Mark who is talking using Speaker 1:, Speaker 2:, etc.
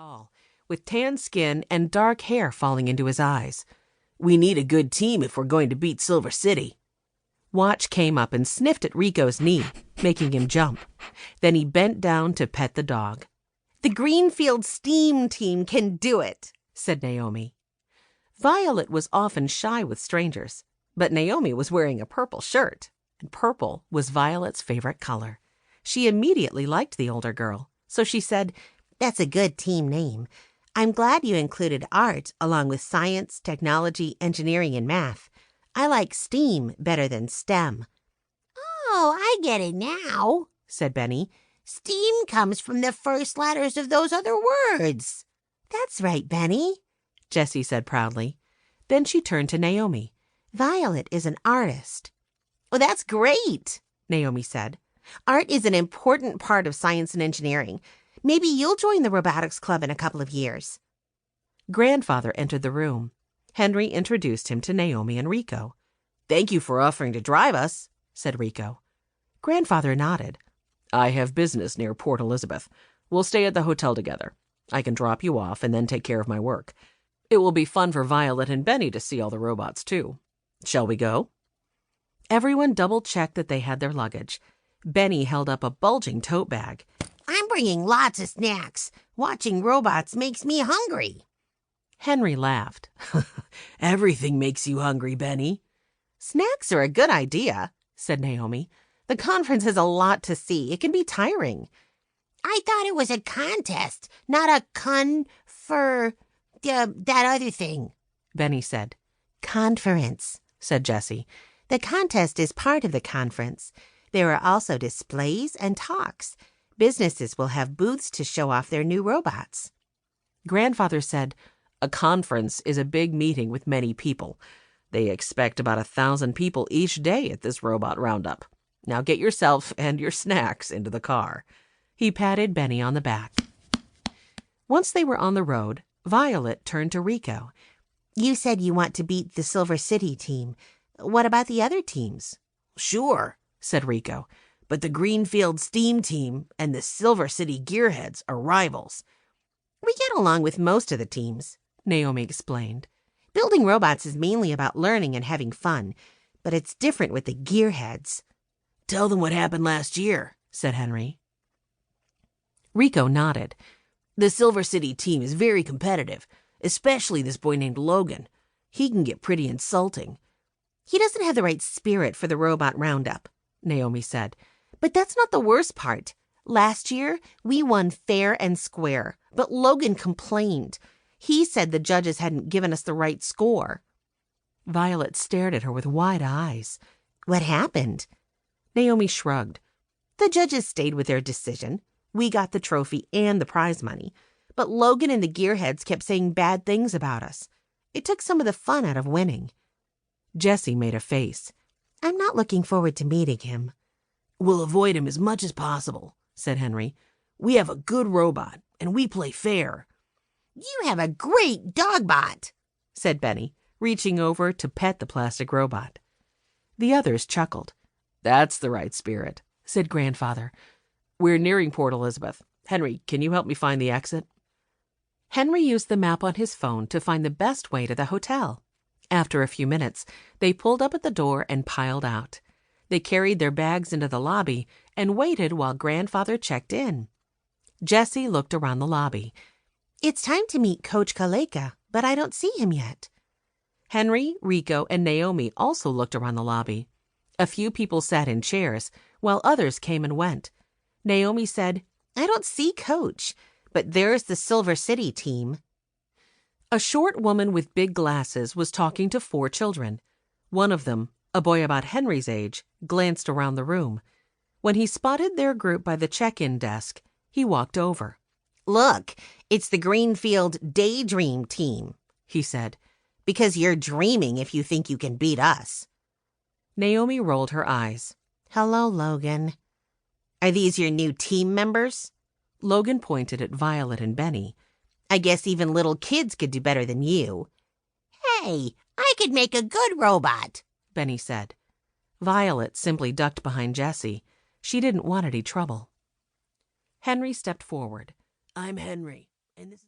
Speaker 1: tall, with tan skin and dark hair falling into his eyes. "We need a good team if we're going to beat Silver City." Watch came up and sniffed at Rico's knee, making him jump. Then he bent down to pet the dog.
Speaker 2: "The Greenfield Steam Team can do it," said Naomi.
Speaker 1: Violet was often shy with strangers, but Naomi was wearing a purple shirt, and purple was Violet's favorite color. She immediately liked the older girl, so she said,
Speaker 2: "That's a good team name. I'm glad you included art along with science, technology, engineering, and math. I like STEAM better than STEM." "Oh, I get it now," said Benny. "STEAM comes from the first letters of those other words." "That's right, Benny," Jessie said proudly. Then she turned to Naomi. "Violet is an artist."
Speaker 3: "Well, that's great,"
Speaker 2: Naomi said. "Art is an important part of science and engineering. Maybe you'll join the robotics club in a couple of years."
Speaker 1: Grandfather entered the room. Henry introduced him to Naomi and Rico.
Speaker 3: "Thank you for offering to drive us,"
Speaker 1: said Rico. Grandfather nodded. "I have business near Port Elizabeth. We'll stay at the hotel together. I can drop you off and then take care of my work. It will be fun for Violet and Benny to see all the robots, too. Shall we go?" Everyone double-checked that they had their luggage. Benny held up a bulging tote bag.
Speaker 3: "I'm bringing lots of snacks. Watching robots makes me hungry."
Speaker 1: Henry laughed. "Everything makes you hungry, Benny."
Speaker 2: "Snacks are a good idea," said Naomi. "The conference has a lot to see. It can be tiring."
Speaker 3: "I thought it was a contest, not a that other thing,"
Speaker 2: Benny said. "Conference," said Jessie. "The contest is part of the conference. There are also displays and talks. Businesses will have booths to show off their new robots."
Speaker 1: Grandfather said, "A conference is a big meeting with many people. They expect about 1,000 people each day at this robot roundup. Now get yourself and your snacks into the car." He patted Benny on the back. Once they were on the road, Violet turned to Rico.
Speaker 2: "You said you want to beat the Silver City team. What about the other teams?"
Speaker 3: "Sure," said Rico, "but the Greenfield Steam Team and the Silver City Gearheads are rivals."
Speaker 2: "We get along with most of the teams," Naomi explained. "Building robots is mainly about learning and having fun, but it's different with the Gearheads."
Speaker 3: "Tell them what happened last year," said Henry.
Speaker 1: Rico nodded.
Speaker 3: "The Silver City team is very competitive, especially this boy named Logan. He can get pretty insulting."
Speaker 2: "He doesn't have the right spirit for the robot roundup," Naomi said. "But that's not the worst part. Last year, we won fair and square, but Logan complained. He said the judges hadn't given us the right score."
Speaker 1: Violet stared at her with wide eyes.
Speaker 2: "What happened?"
Speaker 1: Naomi shrugged.
Speaker 2: "The judges stayed with their decision. We got the trophy and the prize money. But Logan and the Gearheads kept saying bad things about us. It took some of the fun out of winning."
Speaker 1: Jessie made a face.
Speaker 2: "I'm not looking forward to meeting him."
Speaker 3: "We'll avoid him as much as possible," said Henry. "We have a good robot, and we play fair." "You have a great dogbot,"
Speaker 1: said Benny, reaching over to pet the plastic robot. The others chuckled. "That's the right spirit," said Grandfather. "We're nearing Port Elizabeth. Henry, can you help me find the exit?" Henry used the map on his phone to find the best way to the hotel. After a few minutes, they pulled up at the door and piled out. They carried their bags into the lobby and waited while Grandfather checked in. Jessie looked around the lobby.
Speaker 2: "It's time to meet Coach Kaleka, but I don't see him yet."
Speaker 1: Henry, Rico, and Naomi also looked around the lobby. A few people sat in chairs, while others came and went. Naomi said,
Speaker 2: "I don't see Coach, but there's the Silver City team."
Speaker 1: A short woman with big glasses was talking to 4 children. One of them, a boy about Henry's age, glanced around the room. When he spotted their group by the check-in desk, he walked over.
Speaker 2: "Look, it's the Greenfield Daydream team," he said. "Because you're dreaming if you think you can beat us."
Speaker 1: Naomi rolled her eyes.
Speaker 2: "Hello, Logan." "Are these your new team members?"
Speaker 1: Logan pointed at Violet and Benny.
Speaker 2: "I guess even little kids could do better than you."
Speaker 3: "Hey, I could make a good robot,"
Speaker 1: Benny said. Violet simply ducked behind Jessie. She didn't want any trouble. Henry stepped forward.
Speaker 3: "I'm Henry, and this is..."